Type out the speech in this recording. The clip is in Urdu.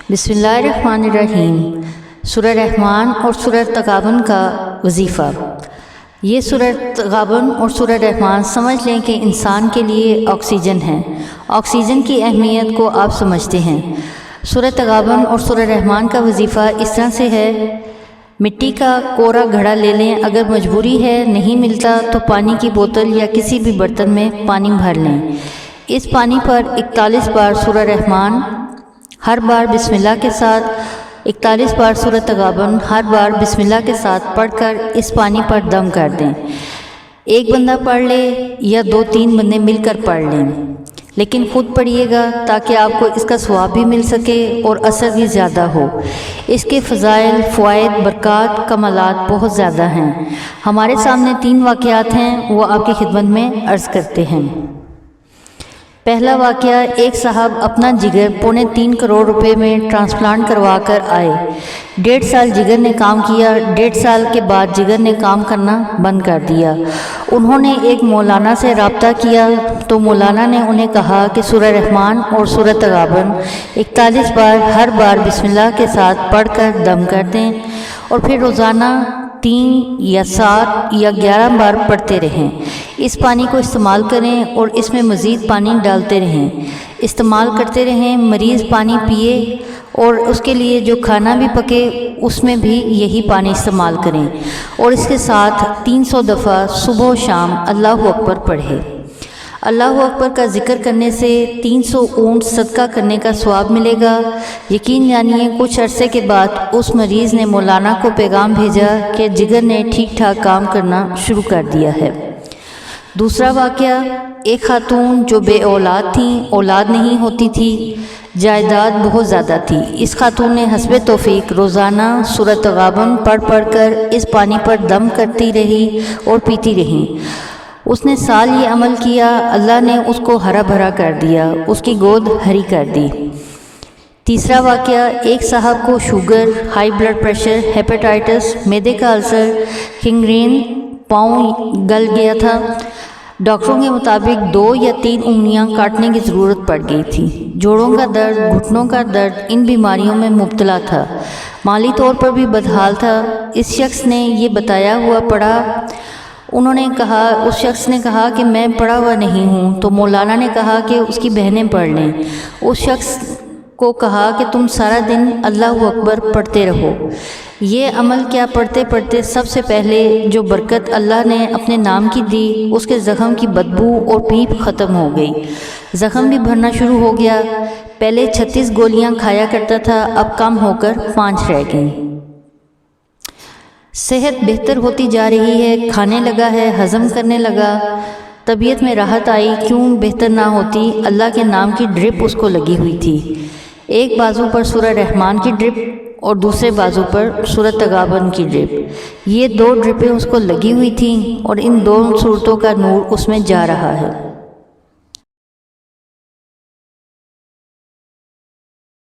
بسم اللہ الرحمن الرحیم۔ سورہ رحمان اور سورہ تغابن کا وظیفہ۔ یہ سورہ تغابن اور سورہ رحمان سمجھ لیں کہ انسان کے لیے آکسیجن ہے۔ آکسیجن کی اہمیت کو آپ سمجھتے ہیں۔ سورہ تغابن اور سورہ رحمان کا وظیفہ اس طرح سے ہے، مٹی کا کورا گھڑا لے لیں، اگر مجبوری ہے نہیں ملتا تو پانی کی بوتل یا کسی بھی برتن میں پانی بھر لیں۔ اس پانی پر 41 بار سورہ رحمان، ہر بار بسم اللہ کے ساتھ، 41 بار سورہ تغابن، ہر بار بسم اللہ کے ساتھ پڑھ کر اس پانی پر دم کر دیں۔ ایک بندہ پڑھ لے یا 2-3 بندے مل کر پڑھ لیں، لیکن خود پڑھیے گا تاکہ آپ کو اس کا ثواب بھی مل سکے اور اثر بھی زیادہ ہو۔ اس کے فضائل، فوائد، برکات، کمالات بہت زیادہ ہیں۔ ہمارے سامنے 3 واقعات ہیں، وہ آپ کی خدمت میں عرض کرتے ہیں۔ پہلا واقعہ، ایک صاحب اپنا جگر 3.25 کروڑ روپے میں ٹرانسپلانٹ کروا کر آئے۔ 1.5 سال جگر نے کام کیا، 1.5 سال کے بعد جگر نے کام کرنا بند کر دیا۔ انہوں نے ایک مولانا سے رابطہ کیا تو مولانا نے انہیں کہا کہ سورہ رحمان اور سورہ تغابن 41 بار ہر بار بسم اللہ کے ساتھ پڑھ کر دم کر دیں اور پھر روزانہ 3 یا 7 یا 11 بار پڑھتے رہیں۔ اس پانی کو استعمال کریں اور اس میں مزید پانی ڈالتے رہیں، استعمال کرتے رہیں۔ مریض پانی پیے اور اس کے لیے جو کھانا بھی پکے اس میں بھی یہی پانی استعمال کریں، اور اس کے ساتھ 300 دفعہ صبح و شام اللہ اکبر پڑھے۔ اللہ اکبر کا ذکر کرنے سے 300 اونٹ صدقہ کرنے کا ثواب ملے گا۔ یقین جانیے کچھ عرصے کے بعد اس مریض نے مولانا کو پیغام بھیجا کہ جگر نے ٹھیک ٹھاک کام کرنا شروع کر دیا ہے۔ دوسرا واقعہ، ایک خاتون جو بے اولاد تھیں، اولاد نہیں ہوتی تھی، جائیداد بہت زیادہ تھی۔ اس خاتون نے حسب توفیق روزانہ سورہ تغابن پڑھ کر اس پانی پر دم کرتی رہی اور پیتی رہی۔ اس نے سال یہ عمل کیا، اللہ نے اس کو ہرا بھرا کر دیا، اس کی گود ہری کر دی۔ تیسرا واقعہ، ایک صاحب کو sugar, high blood pressure, hepatitis, معدے کا السر، گینگرین، پاؤں گل گیا تھا۔ ڈاکٹروں کے مطابق 2 یا 3 انگلیاں کاٹنے کی ضرورت پڑ گئی تھی۔ جوڑوں کا درد، گھٹنوں کا درد، ان بیماریوں میں مبتلا تھا، مالی طور پر بھی بدحال تھا۔ اس شخص نے یہ بتایا ہوا پڑھا۔ اس شخص نے کہا کہ میں پڑھا ہوا نہیں ہوں، تو مولانا نے کہا کہ اس کی بہنیں پڑھ لیں۔ اس شخص کو کہا کہ تم سارا دن اللہ اکبر پڑھتے رہو۔ یہ عمل کیا، پڑھتے پڑھتے سب سے پہلے جو برکت اللہ نے اپنے نام کی دی، اس کے زخم کی بدبو اور پیپ ختم ہو گئی، زخم بھی بھرنا شروع ہو گیا۔ پہلے 36 گولیاں کھایا کرتا تھا، اب کم ہو کر 5 رہ گئیں۔ صحت بہتر ہوتی جا رہی ہے، کھانے لگا ہے، ہضم کرنے لگا، طبیعت میں راحت آئی۔ کیوں بہتر نہ ہوتی؟ اللہ کے نام کی ڈرپ اس کو لگی ہوئی تھی۔ ایک بازو پر سورہ رحمان کی ڈرپ اور دوسرے بازو پر سورہ تغابن کی ڈرپ، یہ 2 ڈرپیں اس کو لگی ہوئی تھیں، اور ان 2 صورتوں کا نور اس میں جا رہا ہے۔